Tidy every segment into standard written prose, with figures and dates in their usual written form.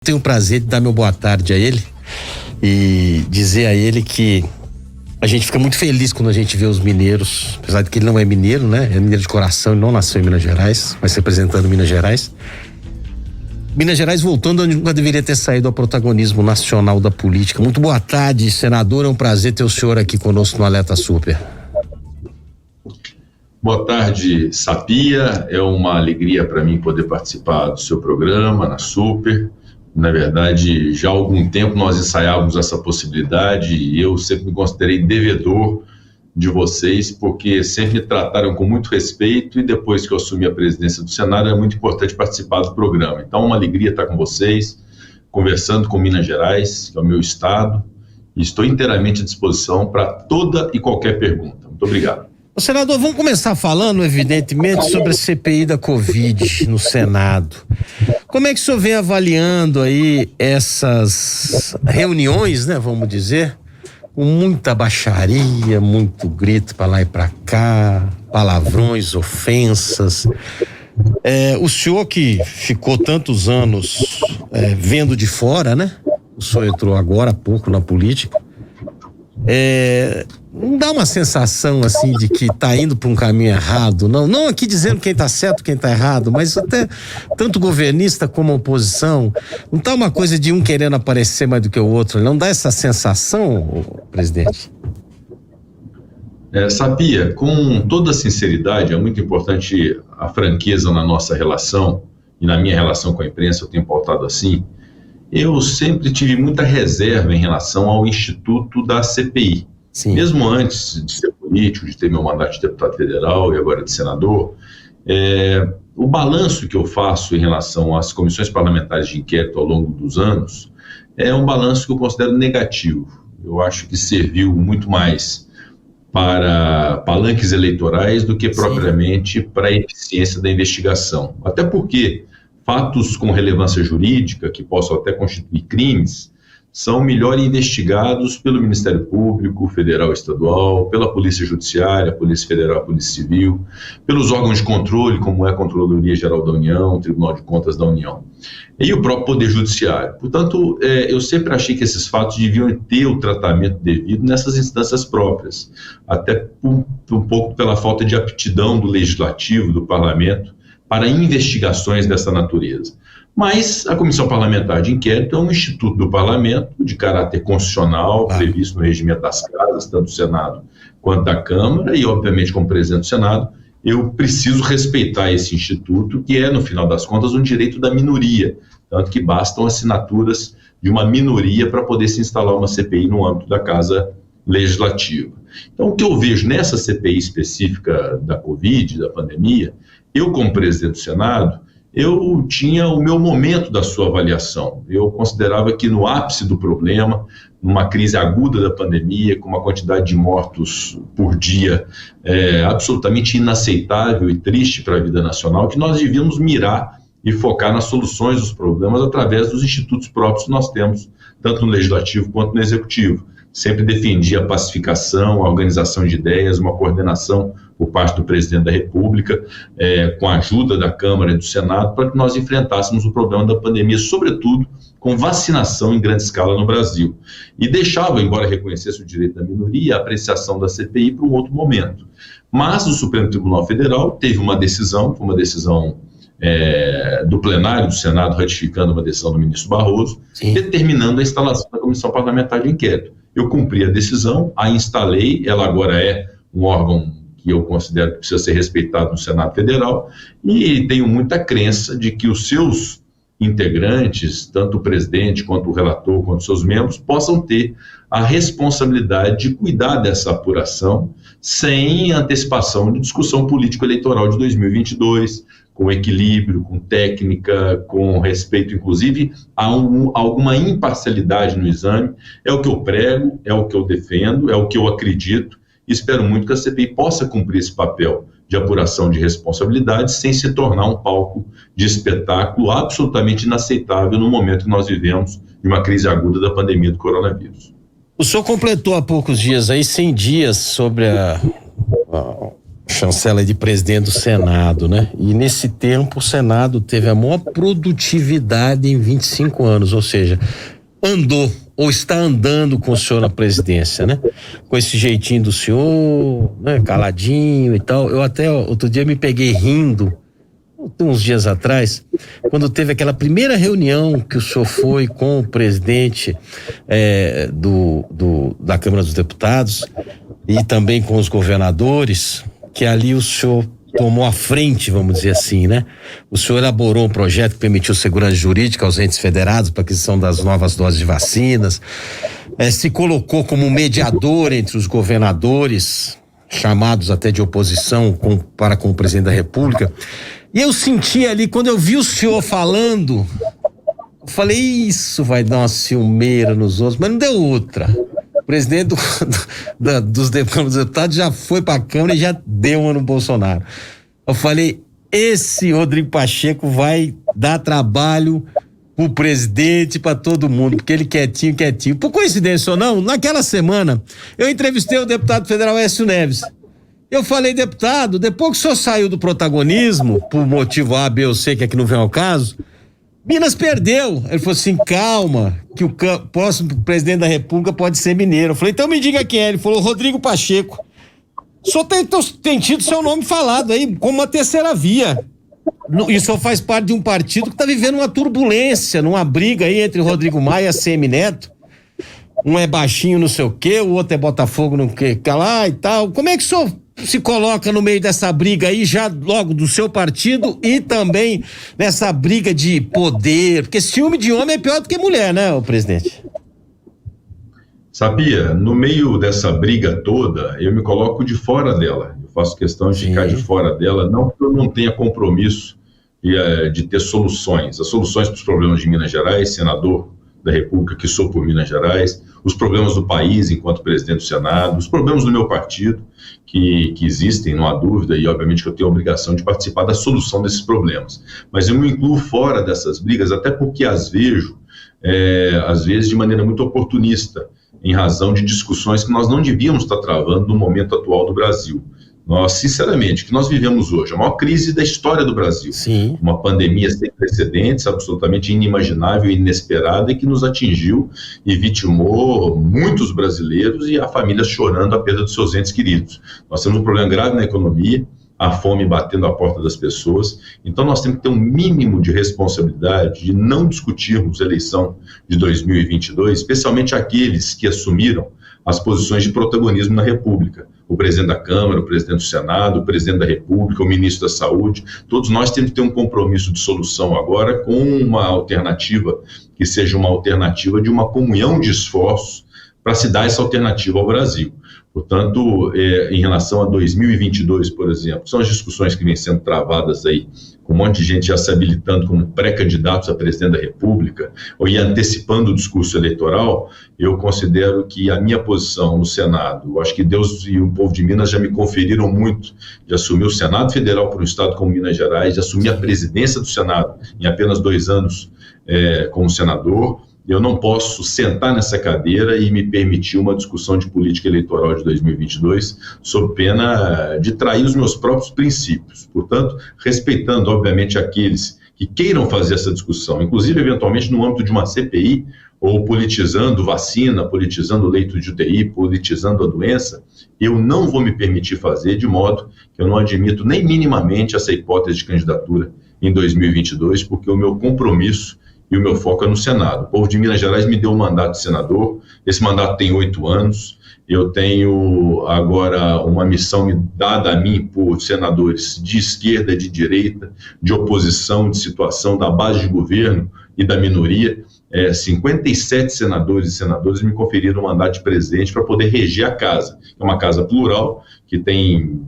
Tenho o prazer de dar meu boa tarde a ele e dizer a ele que a gente fica muito feliz quando a gente vê os mineiros, apesar de que ele não é mineiro, né? É mineiro de coração, ele não nasceu em Minas Gerais, mas representando Minas Gerais. Minas Gerais voltando onde nunca deveria ter saído ao protagonismo nacional da política. Muito boa tarde, senador, é um prazer ter o senhor aqui conosco no Alerta Super. Boa tarde, Sapia, é uma alegria para mim poder participar do seu programa na Super. Na verdade, já há algum tempo nós ensaiávamos essa possibilidade e eu sempre me considerei devedor de vocês, porque sempre me trataram com muito respeito e depois que eu assumi a presidência do Senado é muito importante participar do programa. Então, uma alegria estar com vocês, conversando com Minas Gerais, que é o meu estado, e estou inteiramente à disposição para toda e qualquer pergunta. Muito obrigado. Senador, vamos começar falando, evidentemente, sobre a CPI da Covid no Senado. Como é que o senhor vem avaliando aí essas reuniões, né, vamos dizer, com muita baixaria, muito grito para lá e para cá, palavrões, ofensas. O senhor que ficou tantos anos vendo de fora, né? O senhor entrou agora há pouco na política. Não dá uma sensação assim de que tá indo para um caminho errado, não aqui dizendo quem tá certo, quem tá errado, mas até tanto governista como oposição, não tá uma coisa de um querendo aparecer mais do que o outro, não dá essa sensação, presidente? Sapia, com toda sinceridade, é muito importante a franqueza na nossa relação e na minha relação com a imprensa, eu tenho pautado assim. Eu sempre tive muita reserva em relação ao instituto da CPI. Sim. Mesmo antes de ser político, de ter meu mandato de deputado federal e agora de senador, o balanço que eu faço em relação às comissões parlamentares de inquérito ao longo dos anos é um balanço que eu considero negativo. Eu acho que serviu muito mais para palanques eleitorais do que propriamente para a eficiência da investigação. Até porque fatos com relevância jurídica, que possam até constituir crimes, são melhor investigados pelo Ministério Público Federal e Estadual, pela Polícia Judiciária, Polícia Federal, Polícia Civil, pelos órgãos de controle, como é a Controladoria Geral da União, o Tribunal de Contas da União, e o próprio Poder Judiciário. Portanto, eu sempre achei que esses fatos deviam ter o tratamento devido nessas instâncias próprias, até um pouco pela falta de aptidão do Legislativo, do Parlamento, para investigações dessa natureza. Mas a Comissão Parlamentar de Inquérito é um instituto do Parlamento de caráter constitucional, previsto no regimento das casas, tanto do Senado quanto da Câmara, e obviamente como presidente do Senado, eu preciso respeitar esse instituto, que é, no final das contas, um direito da minoria, tanto que bastam assinaturas de uma minoria para poder se instalar uma CPI no âmbito da Casa Legislativa. Então, o que eu vejo nessa CPI específica da Covid, da pandemia, eu, como presidente do Senado, eu tinha o meu momento da sua avaliação. Eu considerava que no ápice do problema, numa crise aguda da pandemia, com uma quantidade de mortos por dia absolutamente inaceitável e triste para a vida nacional, que nós devíamos mirar e focar nas soluções dos problemas através dos institutos próprios que nós temos, tanto no Legislativo quanto no Executivo. Sempre defendi a pacificação, a organização de ideias, uma coordenação por parte do presidente da República, com a ajuda da Câmara e do Senado, para que nós enfrentássemos o problema da pandemia, sobretudo com vacinação em grande escala no Brasil. E deixava, embora reconhecesse o direito da minoria, a apreciação da CPI para um outro momento. Mas o Supremo Tribunal Federal teve uma decisão, do plenário do Senado ratificando uma decisão do ministro Barroso, sim, determinando a instalação da Comissão Parlamentar de Inquérito. Eu cumpri a decisão, a instalei, ela agora é um órgão que eu considero que precisa ser respeitado no Senado Federal, e tenho muita crença de que os seus integrantes, tanto o presidente quanto o relator, quanto seus membros, possam ter a responsabilidade de cuidar dessa apuração sem antecipação de discussão político-eleitoral de 2022, com equilíbrio, com técnica, com respeito, inclusive, a alguma imparcialidade no exame. É o que eu prego, é o que eu defendo, é o que eu acredito, e espero muito que a CPI possa cumprir esse papel de apuração de responsabilidades sem se tornar um palco de espetáculo absolutamente inaceitável no momento que nós vivemos de uma crise aguda da pandemia do coronavírus. O senhor completou há poucos dias aí 100 dias sobre chancela de presidente do Senado, né? E nesse tempo o Senado teve a maior produtividade em 25 anos, ou seja, andou ou está andando com o senhor na presidência, né? Com esse jeitinho do senhor, né? Caladinho e tal. Eu até outro dia me peguei rindo, uns dias atrás, quando teve aquela primeira reunião que o senhor foi com o presidente da Câmara dos Deputados e também com os governadores, que ali o senhor tomou a frente, vamos dizer assim, né? O senhor elaborou um projeto que permitiu segurança jurídica aos entes federados para aquisição das novas doses de vacinas, se colocou como mediador entre os governadores, chamados até de oposição para com o presidente da República. E eu senti ali, quando eu vi o senhor falando, eu falei, isso vai dar uma ciumeira nos outros, mas não deu outra. O presidente dos deputados já foi para a Câmara e já deu uma no Bolsonaro. Eu falei, esse Rodrigo Pacheco vai dar trabalho pro presidente, para todo mundo, porque ele quietinho. Por coincidência ou não, naquela semana, eu entrevistei o deputado federal Aécio Neves. Eu falei, deputado, depois que o senhor saiu do protagonismo, por motivo A, B ou C, que aqui não vem ao caso, Minas perdeu. Ele falou assim, calma, que o próximo presidente da República pode ser mineiro. Eu falei, então me diga quem é. Ele falou, Rodrigo Pacheco. O senhor tem tido seu nome falado aí como uma terceira via. E o senhor faz parte de um partido que está vivendo uma turbulência, numa briga aí entre Rodrigo Maia e ACM Neto. Um é baixinho não sei o quê, o outro é Botafogo não quer lá e tal. Como é que o senhor se coloca no meio dessa briga aí, já logo do seu partido e também nessa briga de poder? Porque ciúme de homem é pior do que mulher, né, o presidente? Sabia, no meio dessa briga toda, eu me coloco de fora dela. Eu faço questão de ficar de fora dela, não que eu não tenha compromisso de ter soluções. As soluções para os problemas de Minas Gerais, senador da República que sou por Minas Gerais, os problemas do país enquanto presidente do Senado, os problemas do meu partido, que existem, não há dúvida, e obviamente que eu tenho a obrigação de participar da solução desses problemas. Mas eu me incluo fora dessas brigas, até porque as vejo, às vezes, de maneira muito oportunista, em razão de discussões que nós não devíamos estar travando no momento atual do Brasil. Nós, sinceramente, que nós vivemos hoje, a maior crise da história do Brasil. Sim. Uma pandemia sem precedentes, absolutamente inimaginável e inesperada, e que nos atingiu e vitimou muitos brasileiros e a família chorando a perda dos seus entes queridos. Nós temos um problema grave na economia, a fome batendo à porta das pessoas, então nós temos que ter um mínimo de responsabilidade de não discutirmos a eleição de 2022, especialmente aqueles que assumiram as posições de protagonismo na República. O presidente da Câmara, o presidente do Senado, o presidente da República, o ministro da Saúde, todos nós temos que ter um compromisso de solução agora com uma alternativa que seja uma alternativa de uma comunhão de esforços para se dar essa alternativa ao Brasil. Portanto, em relação a 2022, por exemplo, são as discussões que vêm sendo travadas aí, com um monte de gente já se habilitando como pré-candidatos a presidente da República, ou antecipando o discurso eleitoral. Eu considero que a minha posição no Senado, eu acho que Deus e o povo de Minas já me conferiram muito, de assumir o Senado Federal para um estado como Minas Gerais, de assumir a presidência do Senado em apenas 2 anos como senador. Eu não posso sentar nessa cadeira e me permitir uma discussão de política eleitoral de 2022 sob pena de trair os meus próprios princípios. Portanto, respeitando, obviamente, aqueles que queiram fazer essa discussão, inclusive, eventualmente, no âmbito de uma CPI, ou politizando vacina, politizando leito de UTI, politizando a doença, eu não vou me permitir fazer, de modo que eu não admito nem minimamente essa hipótese de candidatura em 2022, porque o meu compromisso e o meu foco é no Senado. O povo de Minas Gerais me deu um mandato de senador, esse mandato tem 8 anos, eu tenho agora uma missão dada a mim por senadores de esquerda, de direita, de oposição, de situação, da base de governo e da minoria. 57 senadores e senadoras me conferiram o mandato de presidente para poder reger a casa. É uma casa plural, que tem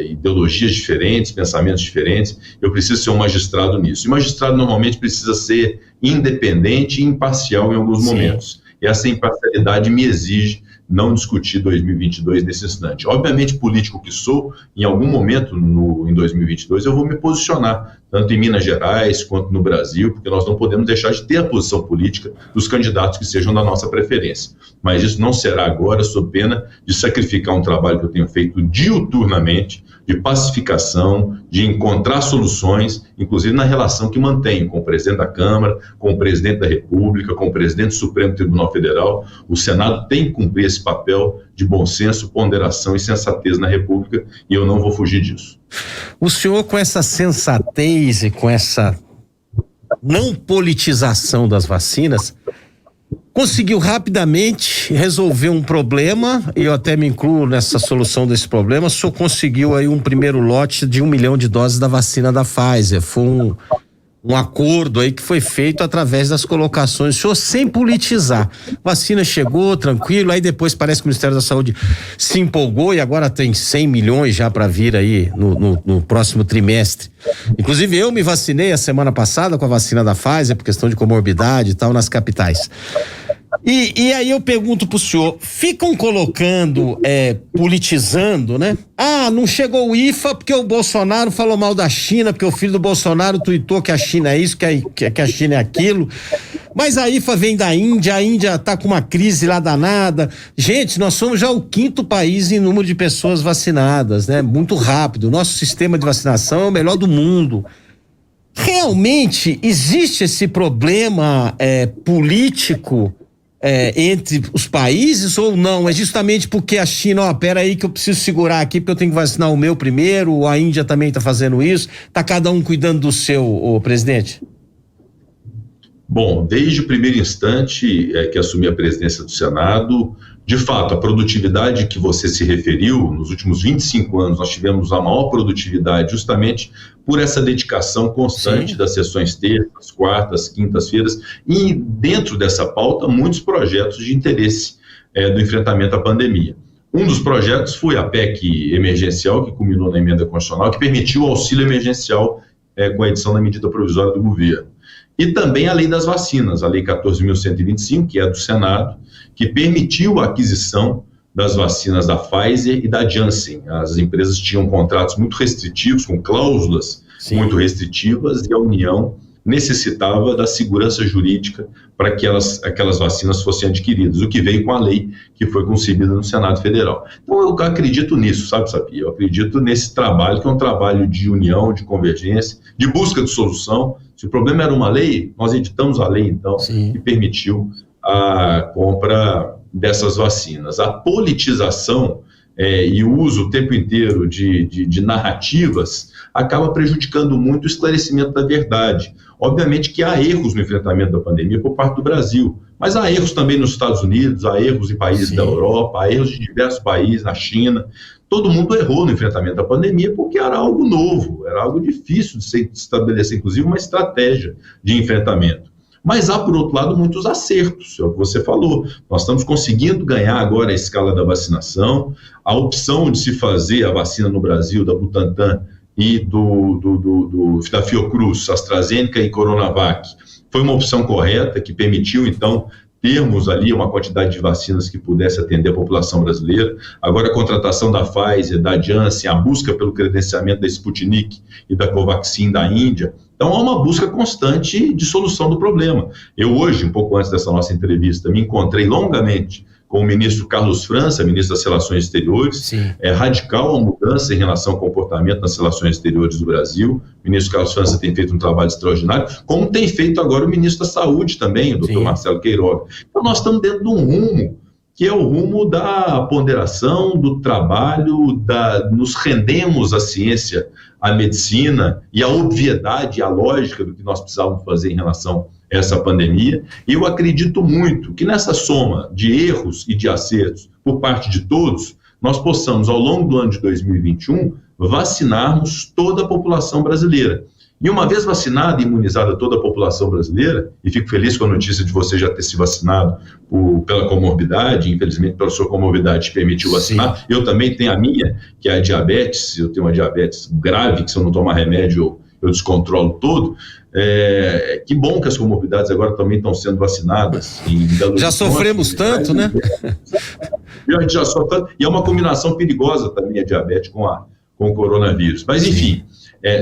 ideologias diferentes, pensamentos diferentes. Eu preciso ser um magistrado nisso. E o magistrado normalmente precisa ser independente e imparcial em alguns momentos. E essa imparcialidade me exige não discutir 2022 nesse instante. Obviamente, político que sou, em algum momento em 2022 eu vou me posicionar, tanto em Minas Gerais quanto no Brasil, porque nós não podemos deixar de ter a posição política dos candidatos que sejam da nossa preferência. Mas isso não será agora, sob pena de sacrificar um trabalho que eu tenho feito diuturnamente, de pacificação, de encontrar soluções, inclusive na relação que mantém com o presidente da Câmara, com o presidente da República, com o presidente do Supremo Tribunal Federal. O Senado tem que cumprir esse papel de bom senso, ponderação e sensatez na República, e eu não vou fugir disso. O senhor, com essa sensatez e com essa não politização das vacinas, conseguiu rapidamente resolver um problema, e eu até me incluo nessa solução desse problema. O senhor conseguiu aí um primeiro lote de 1 milhão de doses da vacina da Pfizer. Foi um acordo aí que foi feito através das colocações, o senhor sem politizar. Vacina chegou, tranquilo, aí depois parece que o Ministério da Saúde se empolgou e agora tem 100 milhões já para vir aí no próximo trimestre. Inclusive eu me vacinei a semana passada com a vacina da Pfizer, por questão de comorbidade e tal, nas capitais. E aí eu pergunto pro senhor, ficam colocando, politizando, né? Ah, não chegou o IFA porque o Bolsonaro falou mal da China, porque o filho do Bolsonaro tuitou que a China é isso, que a China é aquilo. Mas a IFA vem da Índia, a Índia tá com uma crise lá danada. Gente, nós somos já o 5º país em número de pessoas vacinadas, né? Muito rápido. Nosso sistema de vacinação é o melhor do mundo. Realmente existe esse problema político entre os países ou não? É justamente porque a China, pera aí que eu preciso segurar aqui porque eu tenho que vacinar o meu primeiro, a Índia também está fazendo isso, tá cada um cuidando do seu, presidente? Bom, desde o primeiro instante que assumi a presidência do Senado, de fato, a produtividade que você se referiu, nos últimos 25 anos nós tivemos a maior produtividade justamente por essa dedicação constante. Sim. Das sessões terças, quartas, quintas-feiras, e dentro dessa pauta muitos projetos de interesse do enfrentamento à pandemia. Um dos projetos foi a PEC emergencial, que culminou na emenda constitucional, que permitiu o auxílio emergencial com a edição da medida provisória do governo. E também a lei das vacinas, a lei 14.125, que é do Senado, que permitiu a aquisição das vacinas da Pfizer e da Janssen. As empresas tinham contratos muito restritivos, com cláusulas. Sim. Muito restritivas, e a União necessitava da segurança jurídica para que aquelas vacinas fossem adquiridas, o que veio com a lei que foi concebida no Senado Federal. Então eu acredito nisso, sabe, Sapi? Eu acredito nesse trabalho, que é um trabalho de união, de convergência, de busca de solução. Se o problema era uma lei, nós editamos a lei, então, Sim. que permitiu a compra dessas vacinas. A politização e o uso o tempo inteiro de narrativas acaba prejudicando muito o esclarecimento da verdade. Obviamente que há erros no enfrentamento da pandemia por parte do Brasil, mas há erros também nos Estados Unidos, há erros em países Sim. da Europa, há erros de diversos países, na China. Todo mundo errou no enfrentamento da pandemia porque era algo novo, era algo difícil de se estabelecer, inclusive, uma estratégia de enfrentamento. Mas há, por outro lado, muitos acertos, é o que você falou. Nós estamos conseguindo ganhar agora a escala da vacinação, a opção de se fazer a vacina no Brasil, da Butantan e da Fiocruz, AstraZeneca e Coronavac, foi uma opção correta, que permitiu, então, termos ali uma quantidade de vacinas que pudesse atender a população brasileira. Agora a contratação da Pfizer, da Janssen, a busca pelo credenciamento da Sputnik e da Covaxin da Índia. Então há uma busca constante de solução do problema. Eu hoje, um pouco antes dessa nossa entrevista, me encontrei longamente com o ministro Carlos França, ministro das Relações Exteriores. Sim. É radical a mudança em relação ao comportamento nas relações exteriores do Brasil. O ministro Carlos França tem feito um trabalho extraordinário, como tem feito agora o ministro da Saúde também, o doutor Marcelo Queiroga. Então nós estamos dentro de um rumo, que é o rumo da ponderação, do trabalho, nos rendemos à ciência, à medicina e à obviedade, e à lógica do que nós precisávamos fazer em relação a essa pandemia. E eu acredito muito que nessa soma de erros e de acertos por parte de todos, nós possamos, ao longo do ano de 2021, vacinarmos toda a população brasileira. E uma vez vacinada e imunizada toda a população brasileira, e fico feliz com a notícia de você já ter se vacinado pela comorbidade, infelizmente pela sua comorbidade te permitiu vacinar. Sim. Eu também tenho a minha, que é a diabetes. Eu tenho uma diabetes grave, que se eu não tomar remédio eu descontrolo todo. Que bom que as comorbidades agora também estão sendo vacinadas. Já sofremos tanto, né? A gente já sofre tanto, e é uma combinação perigosa também a diabetes com o coronavírus. Mas enfim,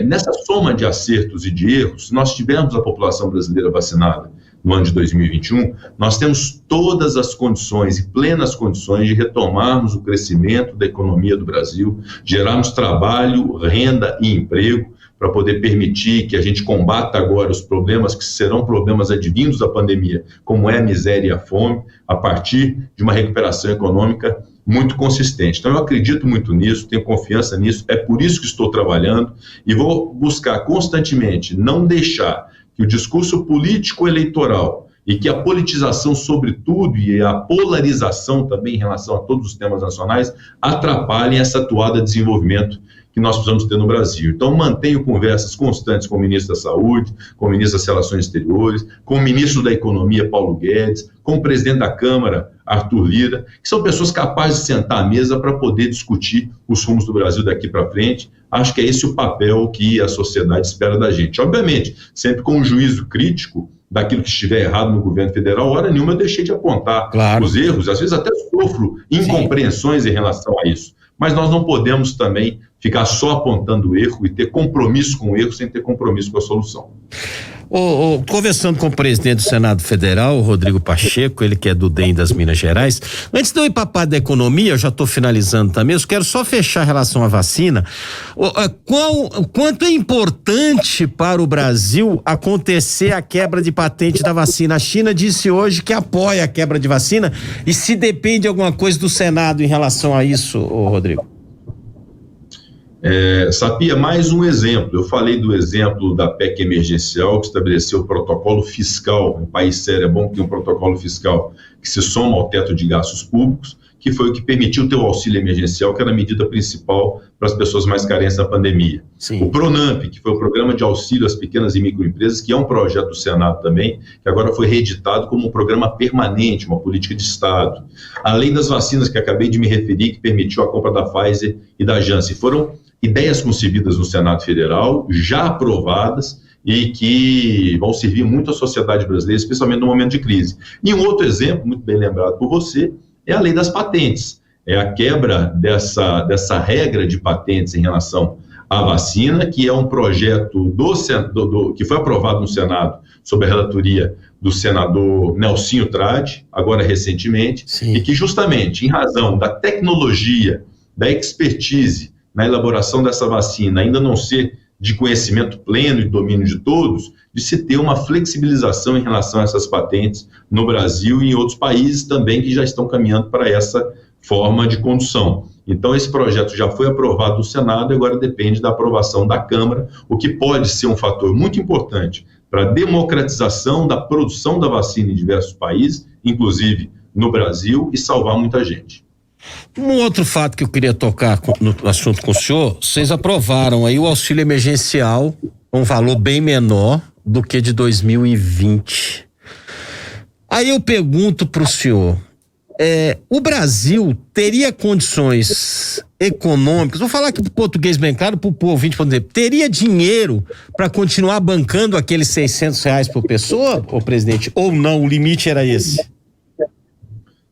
nessa soma de acertos e de erros, se nós tivermos a população brasileira vacinada, no ano de 2021, nós temos todas as condições e plenas condições de retomarmos o crescimento da economia do Brasil, gerarmos trabalho, renda e emprego, para poder permitir que a gente combata agora os problemas que serão problemas advindos da pandemia, como é a miséria e a fome, a partir de uma recuperação econômica muito consistente. Então eu acredito muito nisso, tenho confiança nisso, é por isso que estou trabalhando e vou buscar constantemente não deixar que o discurso político-eleitoral e que a politização, sobretudo, e a polarização também em relação a todos os temas nacionais, atrapalhem essa atuada desenvolvimento que nós precisamos ter no Brasil. Então, mantenho conversas constantes com o ministro da Saúde, com o ministro das Relações Exteriores, com o ministro da Economia, Paulo Guedes, com o presidente da Câmara, Arthur Lira, que são pessoas capazes de sentar à mesa para poder discutir os rumos do Brasil daqui para frente. Acho que é esse o papel que a sociedade espera da gente. Obviamente, sempre com um juízo crítico daquilo que estiver errado no governo federal, hora nenhuma eu deixei de apontar os erros, às vezes até sofro incompreensões em relação a isso. Mas nós não podemos também ficar só apontando o erro e ter compromisso com o erro sem ter compromisso com a solução. Conversando com o presidente do Senado Federal, Rodrigo Pacheco, ele que é do DEM das Minas Gerais, antes de eu ir para a parte da economia, eu já estou finalizando também, eu quero só fechar a relação à vacina. Quanto é importante para o Brasil acontecer a quebra de patente da vacina? A China disse hoje que apoia a quebra de vacina, e se depende de alguma coisa do Senado em relação a isso, Rodrigo? Sapia, mais um exemplo. Eu falei do exemplo da PEC emergencial, que estabeleceu o protocolo fiscal. Um país sério é bom que tenha um protocolo fiscal que se soma ao teto de gastos públicos, que foi o que permitiu ter o auxílio emergencial, que era a medida principal para as pessoas mais carentes da pandemia. Sim. O PRONAMP, que foi o Programa de Auxílio às Pequenas e Microempresas, que é um projeto do Senado também, que agora foi reeditado como um programa permanente, uma política de Estado. A lei das vacinas, que acabei de me referir, que permitiu a compra da Pfizer e da Janssen. Foram ideias concebidas no Senado Federal, já aprovadas, e que vão servir muito à sociedade brasileira, especialmente no momento de crise. E um outro exemplo, muito bem lembrado por você, é a lei das patentes. É a quebra dessa regra de patentes em relação à vacina, que é um projeto que foi aprovado no Senado, sob a relatoria do senador Nelsinho Trade, agora recentemente, Sim. E que justamente, em razão da tecnologia, da expertise, na elaboração dessa vacina ainda não ser de conhecimento pleno e domínio de todos, de se ter uma flexibilização em relação a essas patentes no Brasil e em outros países também que já estão caminhando para essa forma de condução. Então, esse projeto já foi aprovado no Senado e agora depende da aprovação da Câmara, o que pode ser um fator muito importante para a democratização da produção da vacina em diversos países, inclusive no Brasil, e salvar muita gente. Um outro fato que eu queria tocar no assunto com o senhor, vocês aprovaram aí o auxílio emergencial, um valor bem menor do que de 2020. Aí eu pergunto para o senhor, o Brasil teria condições econômicas, vou falar aqui para o português bem claro, para o ouvinte poder, teria dinheiro para continuar bancando aqueles R$600 por pessoa, ô presidente, ou não, o limite era esse?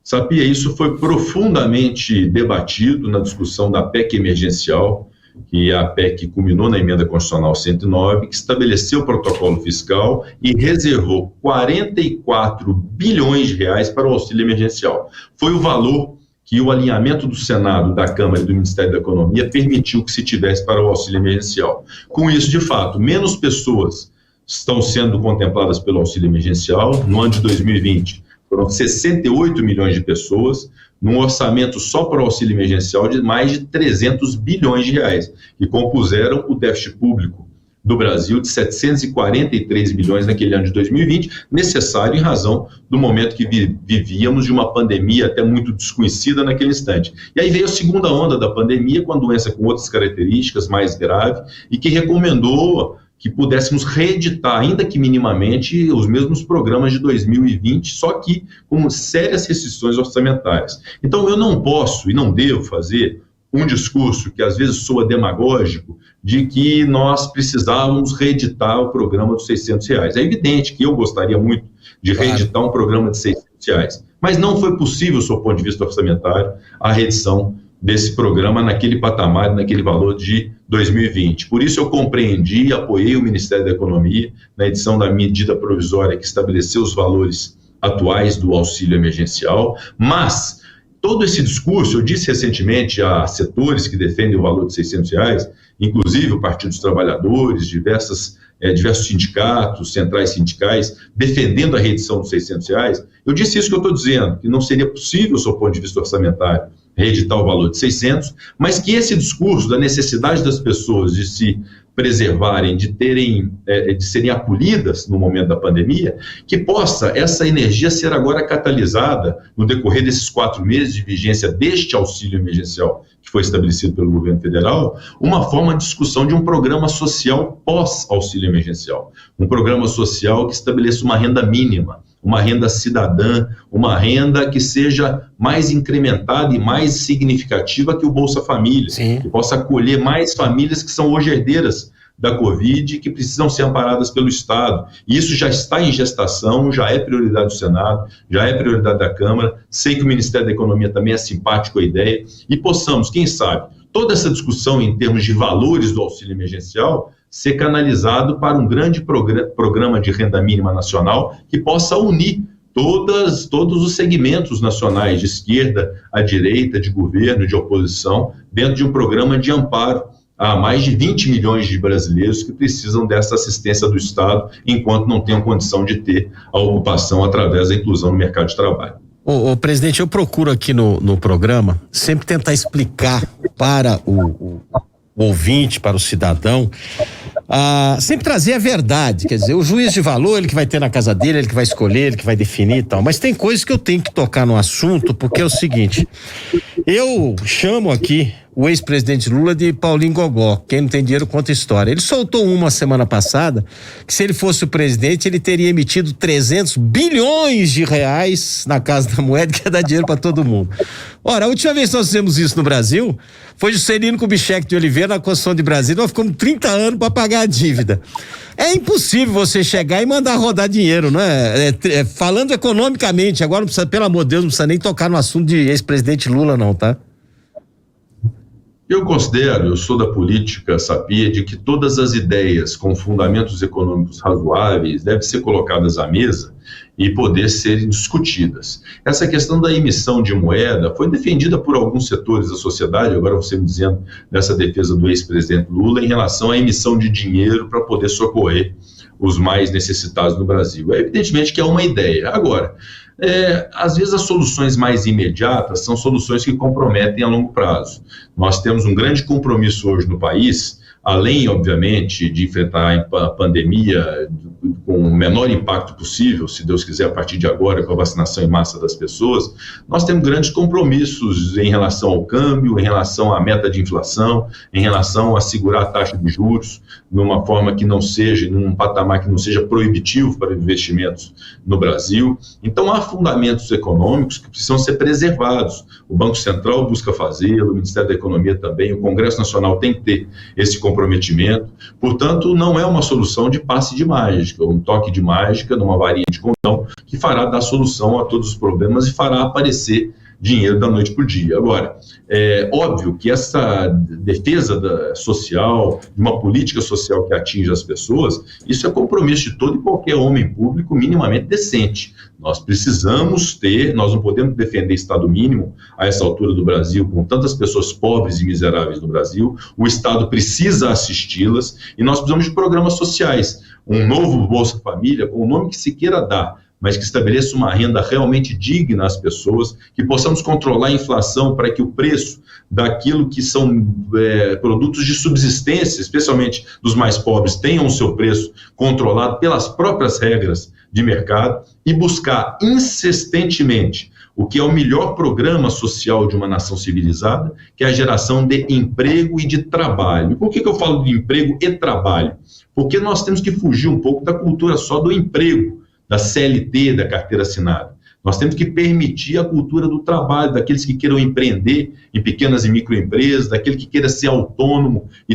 Sapia, isso foi profundamente debatido na discussão da PEC emergencial, que a PEC culminou na emenda constitucional 109, que estabeleceu o protocolo fiscal e reservou 44 bilhões de reais para o auxílio emergencial. Foi o valor que o alinhamento do Senado, da Câmara e do Ministério da Economia permitiu que se tivesse para o auxílio emergencial. Com isso, de fato, menos pessoas estão sendo contempladas pelo auxílio emergencial. No ano de 2020, foram 68 milhões de pessoas, num orçamento só para o auxílio emergencial de mais de 300 bilhões de reais, que compuseram o déficit público do Brasil de 743 bilhões naquele ano de 2020, necessário em razão do momento que vivíamos de uma pandemia até muito desconhecida naquele instante. E aí veio a segunda onda da pandemia, com a doença com outras características, mais grave, e que recomendou que pudéssemos reeditar, ainda que minimamente, os mesmos programas de 2020, só que com sérias restrições orçamentárias. Então, eu não posso e não devo fazer um discurso que às vezes soa demagógico de que nós precisávamos reeditar o programa dos R$600. É evidente que eu gostaria muito de reeditar um programa de R$600, mas não foi possível, sob o ponto de vista orçamentário, a reedição desse programa naquele patamar, naquele valor de 2020. Por isso eu compreendi e apoiei o Ministério da Economia na edição da medida provisória que estabeleceu os valores atuais do auxílio emergencial, mas todo esse discurso, eu disse recentemente a setores que defendem o valor de R$600, inclusive o Partido dos Trabalhadores, diversos sindicatos, centrais sindicais, defendendo a reedição dos R$600, eu disse isso que eu estou dizendo, que não seria possível, sob o ponto de vista orçamentário, reeditar o valor de 600, mas que esse discurso da necessidade das pessoas de se preservarem, de serem acolhidas no momento da pandemia, que possa essa energia ser agora catalisada no decorrer desses 4 meses de vigência deste auxílio emergencial que foi estabelecido pelo governo federal, uma forma de discussão de um programa social pós-auxílio emergencial, um programa social que estabeleça uma renda mínima, uma renda cidadã, uma renda que seja mais incrementada e mais significativa que o Bolsa Família, Sim. que possa acolher mais famílias que são hoje herdeiras da Covid e que precisam ser amparadas pelo Estado. E isso já está em gestação, já é prioridade do Senado, já é prioridade da Câmara. Sei que o Ministério da Economia também é simpático à ideia e possamos, quem sabe, toda essa discussão em termos de valores do auxílio emergencial ser canalizado para um grande programa de renda mínima nacional que possa unir todos os segmentos nacionais, de esquerda à direita, de governo, de oposição, dentro de um programa de amparo a mais de 20 milhões de brasileiros que precisam dessa assistência do Estado, enquanto não tenham condição de ter a ocupação através da inclusão no mercado de trabalho. Ô, presidente, eu procuro aqui no programa sempre tentar explicar para o ouvinte, para o cidadão, sempre trazer a verdade, quer dizer, o juiz de valor, ele que vai ter na casa dele, ele que vai escolher, ele que vai definir e tal, mas tem coisas que eu tenho que tocar no assunto, porque é o seguinte, eu chamo aqui o ex-presidente Lula de Paulinho Gogó, quem não tem dinheiro conta história. Ele soltou uma semana passada que se ele fosse o presidente, ele teria emitido 300 bilhões de reais na Casa da Moeda, que ia dar dinheiro para todo mundo. Ora, a última vez que nós fizemos isso no Brasil foi Juscelino Kubitschek de Oliveira na Constituição de Brasília, nós ficamos 30 anos para pagar a dívida. É impossível você chegar e mandar rodar dinheiro, não é? Falando economicamente, agora não precisa, pelo amor de Deus, não precisa nem tocar no assunto de ex-presidente Lula não, tá? Eu sou da política, sabia, de que todas as ideias com fundamentos econômicos razoáveis devem ser colocadas à mesa e poder serem discutidas. Essa questão da emissão de moeda foi defendida por alguns setores da sociedade, agora você me dizendo dessa defesa do ex-presidente Lula em relação à emissão de dinheiro para poder socorrer os mais necessitados no Brasil. Evidentemente que é uma ideia. Agora, às vezes as soluções mais imediatas são soluções que comprometem a longo prazo. Nós temos um grande compromisso hoje no país, além, obviamente, de enfrentar a pandemia com o menor impacto possível, se Deus quiser, a partir de agora, com a vacinação em massa das pessoas, nós temos grandes compromissos em relação ao câmbio, em relação à meta de inflação, em relação a segurar a taxa de juros numa forma que não seja, num patamar que não seja proibitivo para investimentos no Brasil. Então, há fundamentos econômicos que precisam ser preservados. O Banco Central busca fazê-lo, o Ministério da Economia também, o Congresso Nacional tem que ter esse comprometimento. Portanto, não é uma solução de passe de mágica, um toque de mágica numa varinha de condão que fará dar solução a todos os problemas e fará aparecer dinheiro da noite para o dia. Agora, é óbvio que essa defesa social, de uma política social que atinja as pessoas, isso é compromisso de todo e qualquer homem público minimamente decente. Nós não podemos defender Estado mínimo a essa altura do Brasil, com tantas pessoas pobres e miseráveis no Brasil. O Estado precisa assisti-las e nós precisamos de programas sociais. Um novo Bolsa Família, com o nome que se queira dar, mas que estabeleça uma renda realmente digna às pessoas, que possamos controlar a inflação para que o preço daquilo que são produtos de subsistência, especialmente dos mais pobres, tenham o seu preço controlado pelas próprias regras de mercado e buscar insistentemente o que é o melhor programa social de uma nação civilizada, que é a geração de emprego e de trabalho. Por que eu falo de emprego e trabalho? Porque nós temos que fugir um pouco da cultura só do emprego, da CLT, da carteira assinada. Nós temos que permitir a cultura do trabalho, daqueles que queiram empreender em pequenas e microempresas, daquele que queira ser autônomo e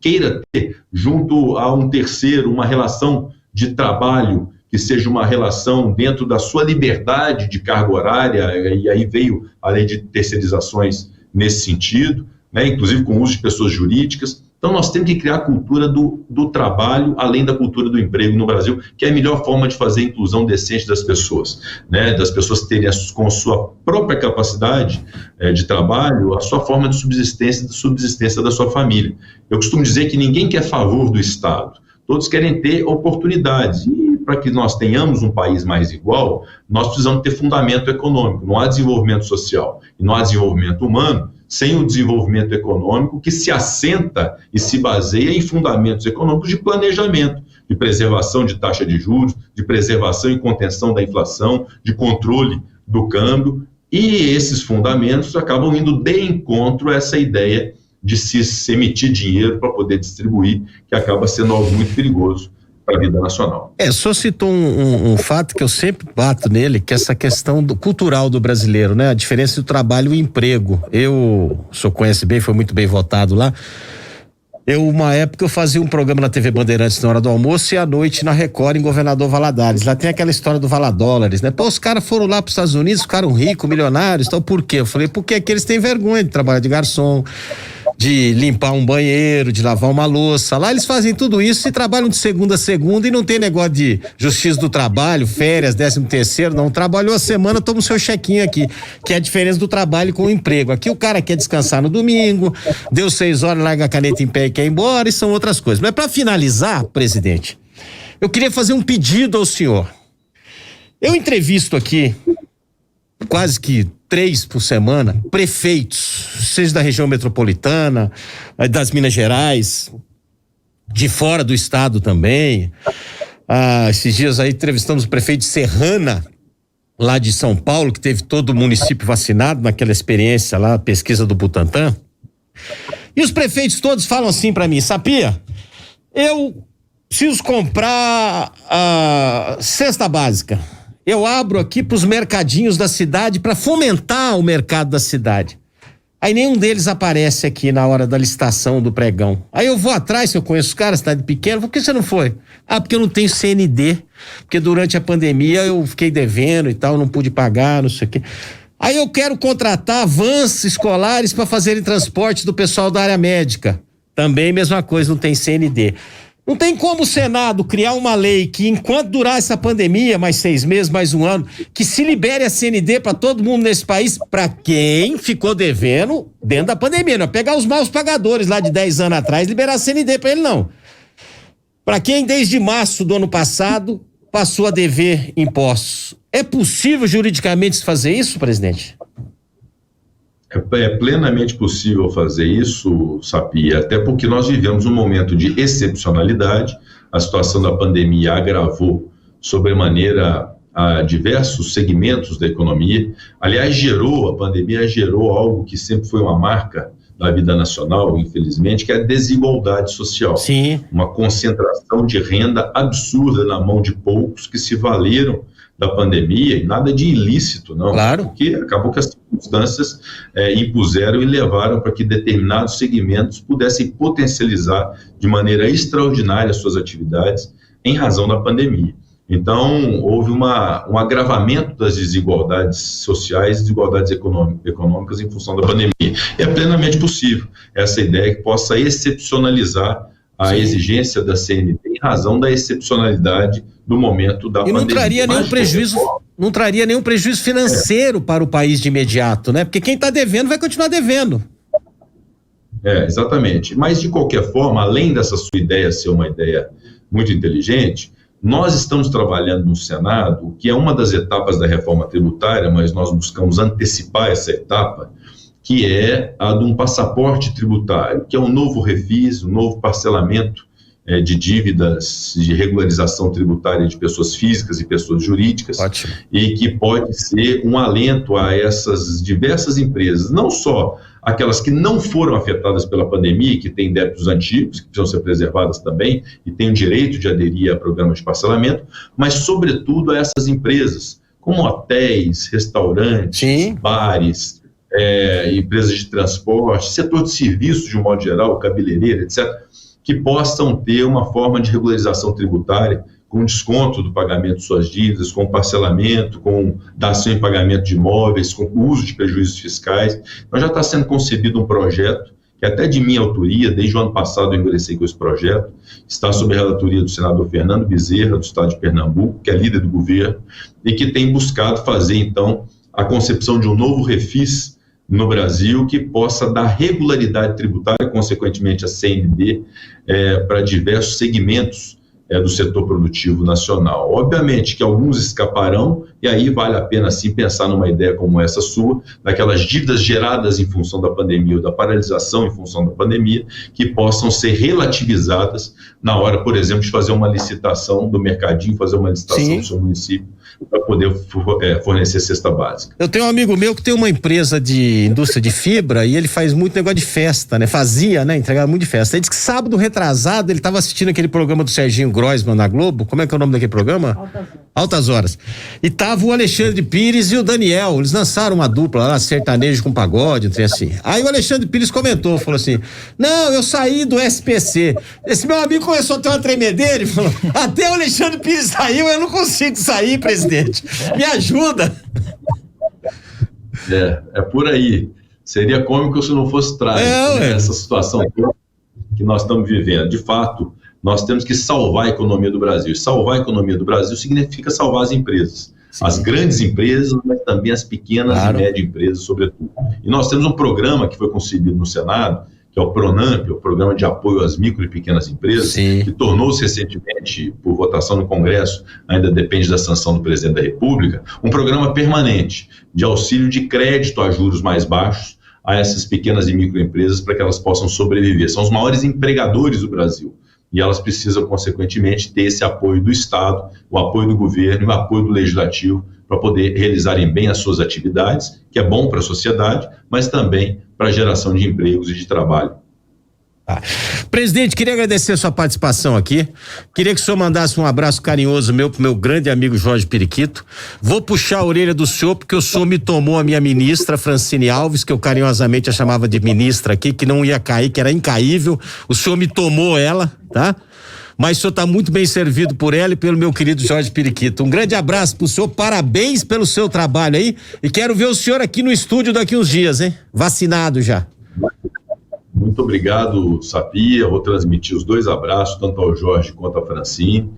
queira ter, junto a um terceiro, uma relação de trabalho que seja uma relação dentro da sua liberdade de carga horária, e aí veio a lei de terceirizações nesse sentido, né, inclusive com o uso de pessoas jurídicas. Então, nós temos que criar a cultura do trabalho, além da cultura do emprego no Brasil, que é a melhor forma de fazer a inclusão decente das pessoas, né? Das pessoas terem, com sua própria capacidade de trabalho, a sua forma de subsistência da sua família. Eu costumo dizer que ninguém quer favor do Estado, todos querem ter oportunidades. E para que nós tenhamos um país mais igual, nós precisamos ter fundamento econômico. Não há desenvolvimento social e não há desenvolvimento humano sem o desenvolvimento econômico, que se assenta e se baseia em fundamentos econômicos de planejamento, de preservação de taxa de juros, de preservação e contenção da inflação, de controle do câmbio, e esses fundamentos acabam indo de encontro a essa ideia de se emitir dinheiro para poder distribuir, que acaba sendo algo muito perigoso para a vida nacional. Só citou um fato que eu sempre bato nele, que é essa questão cultural do brasileiro, né? A diferença do trabalho e emprego. O senhor conhece bem, foi muito bem votado lá. Uma época eu fazia um programa na TV Bandeirantes na hora do almoço e à noite na Record em Governador Valadares. Lá tem aquela história do Valadólares, né? Pô, os caras foram lá para os Estados Unidos, ficaram ricos, milionários, então por quê? Eu falei, porque aqui eles têm vergonha de trabalhar de garçom, de limpar um banheiro, de lavar uma louça. Lá eles fazem tudo isso e trabalham de segunda a segunda e não tem negócio de justiça do trabalho, férias, 13º, não. Trabalhou a semana, toma o seu chequinho aqui, que é a diferença do trabalho com o emprego. Aqui o cara quer descansar no domingo, deu 6 horas, larga a caneta em pé e quer ir embora, e são outras coisas. Mas para finalizar, presidente, eu queria fazer um pedido ao senhor. Eu entrevisto aqui quase que 3 por semana, prefeitos, seja da região metropolitana, das Minas Gerais, de fora do estado também. Esses dias aí entrevistamos o prefeito de Serrana, lá de São Paulo, que teve todo o município vacinado naquela experiência lá, pesquisa do Butantan. E os prefeitos todos falam assim pra mim, Sapia, eu preciso comprar a cesta básica. Eu abro aqui pros mercadinhos da cidade para fomentar o mercado da cidade. Aí nenhum deles aparece aqui na hora da licitação do pregão. Aí eu vou atrás, se eu conheço os caras, cidade pequena, por que você não foi? Porque eu não tenho CND, porque durante a pandemia eu fiquei devendo e tal, não pude pagar, não sei o quê. Aí eu quero contratar vans escolares para fazerem transporte do pessoal da área médica. Também mesma coisa, não tem CND. Não tem como o Senado criar uma lei que, enquanto durar essa pandemia, mais 6 meses, mais 1 ano, que se libere a CND para todo mundo nesse país, para quem ficou devendo dentro da pandemia. Não é pegar os maus pagadores lá de 10 anos atrás, liberar a CND para ele, não. Para quem desde março do ano passado passou a dever impostos. É possível juridicamente fazer isso, presidente? É plenamente possível fazer isso, Sapia, até porque nós vivemos um momento de excepcionalidade. A situação da pandemia agravou sobremaneira a diversos segmentos da economia. Aliás, a pandemia gerou algo que sempre foi uma marca da vida nacional, infelizmente, que é a desigualdade social. Sim. Uma concentração de renda absurda na mão de poucos que se valeram da pandemia, e nada de ilícito, não. Claro. Porque acabou que as circunstâncias impuseram e levaram para que determinados segmentos pudessem potencializar de maneira extraordinária suas atividades em razão da pandemia. Então, houve um agravamento das desigualdades sociais e desigualdades econômicas em função da pandemia. E é plenamente possível essa ideia que possa excepcionalizar a exigência da CND em razão da excepcionalidade do momento da pandemia. E não traria nenhum prejuízo financeiro para o país de imediato, né? Porque quem está devendo vai continuar devendo. Exatamente. Mas, de qualquer forma, além dessa sua ideia ser uma ideia muito inteligente, nós estamos trabalhando no Senado, que é uma das etapas da reforma tributária, mas nós buscamos antecipar essa etapa, que é a de um passaporte tributário, que é um novo refis, um novo parcelamento de dívidas de regularização tributária de pessoas físicas e pessoas jurídicas. Ótimo. E que pode ser um alento a essas diversas empresas, não só aquelas que não foram afetadas pela pandemia, que têm débitos antigos, que precisam ser preservadas também, e têm o direito de aderir a programas de parcelamento, mas, sobretudo, a essas empresas, como hotéis, restaurantes, Sim. bares, empresas de transporte, setor de serviços de um modo geral, cabeleireiro, etc., que possam ter uma forma de regularização tributária com desconto do pagamento de suas dívidas, com parcelamento, com dação em pagamento de imóveis, com uso de prejuízos fiscais. Então já está sendo concebido um projeto que até de minha autoria, desde o ano passado eu ingressei com esse projeto, está sob a relatoria do senador Fernando Bezerra, do estado de Pernambuco, que é líder do governo, e que tem buscado fazer, então, a concepção de um novo refis no Brasil que possa dar regularidade tributária, consequentemente a CND, para diversos segmentos do setor produtivo nacional. Obviamente que alguns escaparão, e aí vale a pena sim pensar numa ideia como essa sua, daquelas dívidas geradas em função da pandemia ou da paralisação em função da pandemia, que possam ser relativizadas na hora, por exemplo, de fazer uma licitação do mercadinho, fazer uma licitação do seu município, para poder fornecer cesta básica. Eu tenho um amigo meu que tem uma empresa de indústria de fibra e ele faz muito negócio de festa, né? Entregava muito de festa. Ele disse que sábado retrasado ele estava assistindo aquele programa do Serginho Groisman na Globo. Como é que é o nome daquele programa? Altas Horas. E tava o Alexandre Pires e o Daniel. Eles lançaram uma dupla lá, sertanejo com pagode, assim. Aí o Alexandre Pires comentou, falou assim: não, eu saí do SPC. Esse meu amigo começou a ter uma tremedeira e falou: até o Alexandre Pires saiu, eu não consigo sair, presidente. Me ajuda. É por aí. Seria cômico se não fosse trágico, essa situação que nós estamos vivendo. De fato, nós temos que salvar a economia do Brasil. Salvar a economia do Brasil significa salvar as empresas. Sim. As grandes empresas, mas também as pequenas e médias empresas, sobretudo. E nós temos um programa que foi concebido no Senado, que é o PRONAMP, o Programa de Apoio às Micro e Pequenas Empresas, que tornou-se recentemente, por votação no Congresso, ainda depende da sanção do presidente da República, um programa permanente de auxílio de crédito a juros mais baixos a essas pequenas e microempresas para que elas possam sobreviver. São os maiores empregadores do Brasil e elas precisam, consequentemente, ter esse apoio do Estado, o apoio do governo e o apoio do Legislativo para poder realizarem bem as suas atividades, que é bom para a sociedade, mas também para a geração de empregos e de trabalho. Presidente, queria agradecer a sua participação aqui. Queria que o senhor mandasse um abraço carinhoso pro meu grande amigo Jorge Periquito. Vou puxar a orelha do senhor porque o senhor me tomou a minha ministra Francine Alves, que eu carinhosamente a chamava de ministra aqui, que não ia cair, que era incaível. O senhor me tomou ela, tá? Mas o senhor está muito bem servido por ela e pelo meu querido Jorge Periquito. Um grande abraço pro senhor, parabéns pelo seu trabalho aí e quero ver o senhor aqui no estúdio daqui uns dias, hein? Vacinado já. Muito obrigado, Sapi. Eu vou transmitir os dois abraços, tanto ao Jorge quanto à Francine.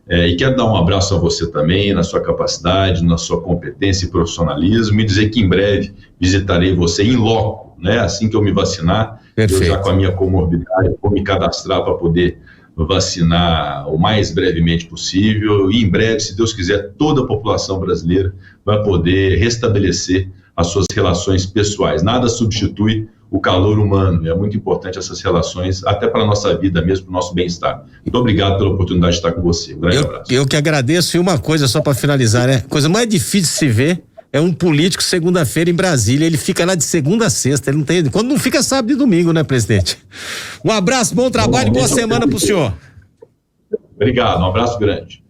E quero dar um abraço a você também, na sua capacidade, na sua competência e profissionalismo, e dizer que em breve visitarei você em loco, né? Assim que eu me vacinar, eu já com a minha comorbidade, vou me cadastrar para poder vacinar o mais brevemente possível e em breve, se Deus quiser, toda a população brasileira vai poder restabelecer as suas relações pessoais. Nada substitui o calor humano, é muito importante essas relações, até para a nossa vida mesmo, para o nosso bem-estar. Muito obrigado pela oportunidade de estar com você. Um grande abraço. Eu que agradeço, e uma coisa só para finalizar, né? A coisa mais difícil de se ver é um político segunda-feira em Brasília, ele fica lá de segunda a sexta, ele não tem, quando não fica sábado e domingo, né, presidente? Um abraço, bom trabalho e boa semana pro senhor. Obrigado, um abraço grande.